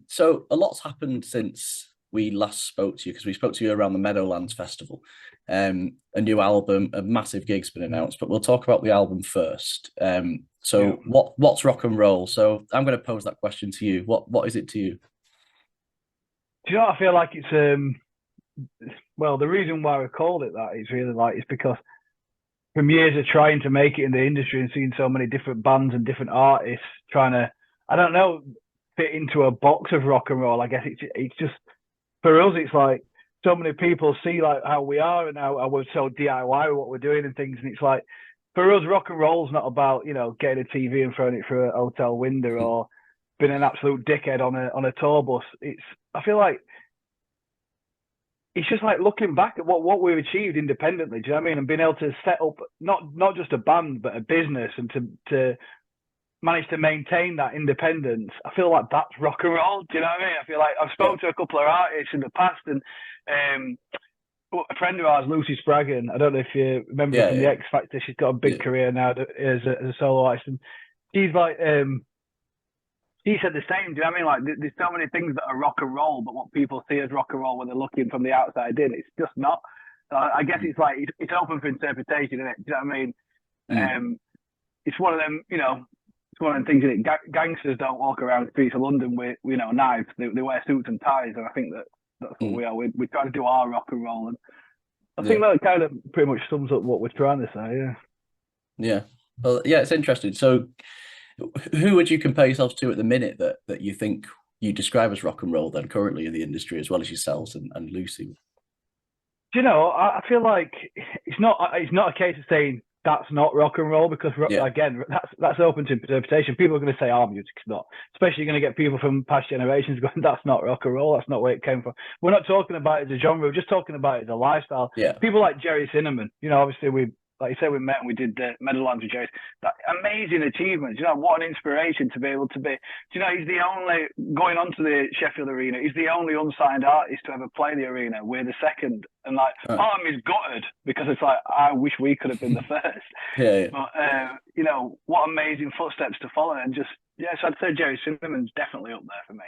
So a lot's happened since we last spoke to you because we spoke to you around the Meadowlands Festival. A new album, a massive gig's been announced, but we'll talk about the album first. Yeah. So what's rock and roll? So I'm going to pose that question to you. What is it to you? Do you know what I feel like it's well, the reason why we called it that is really like it's because from years of trying to make it in the industry and seeing so many different bands and different artists trying to, I don't know, fit into a box of rock and roll. I guess it's just for us, it's like so many people see like how we are and how we're so DIY with what we're doing and things, and it's like for us, rock and roll's not about getting a TV and throwing it through a hotel window or being an absolute dickhead on a tour bus. It's I feel like it's just like looking back at what we've achieved independently. Do you know what I mean? And being able to set up not just a band but a business and to manage to maintain that independence. I feel like that's rock and roll. Do you know what I mean? I feel like I've Yeah, spoken to a couple of artists in the past, and a friend of ours, Lucy Spraggan. I don't know if you remember yeah, from the yeah, X Factor. She's got a big yeah. career now as a solo artist, and she's like, he said the same. Do you know what I mean? Like, there's so many things that are rock and roll, but what people see as rock and roll when they're looking from the outside in, it's just not. I guess Mm, it's like it's open for interpretation, isn't it? Do you know what I mean? mm, It's one of them. It's one of them things that gangsters don't walk around the streets of London with knives. They wear suits and ties, and I think that's what mm, we are. We try to do our rock and roll, and I yeah, think that kind of pretty much sums up what we're trying to say. Yeah. yeah. Well, yeah, it's interesting. So who would you compare yourselves to at the minute that you think you describe as rock and roll then currently in the industry as well as yourselves and Lucy? Do you know? I feel like it's not a case of saying that's not rock and roll because Yeah. again that's open to interpretation. People are going to say our music's not. Especially you're going to get people from past generations going that's not rock and roll. That's not where it came from. We're not talking about it as a genre. We're just talking about it as a lifestyle. Yeah. People like Jerry Cinnamon. Obviously we. Like you said, we met and we did the Meadowlands with Jerry. That amazing achievement. What an inspiration to be able to be. He's the only, going on to the Sheffield Arena, he's the only unsigned artist to ever play the arena. We're the second. And like, Uh, part of me is gutted because it's like, I wish we could have been the first. yeah, yeah. But, what amazing footsteps to follow. And just, yes, I'd say Jerry Cinnamon's definitely up there for me.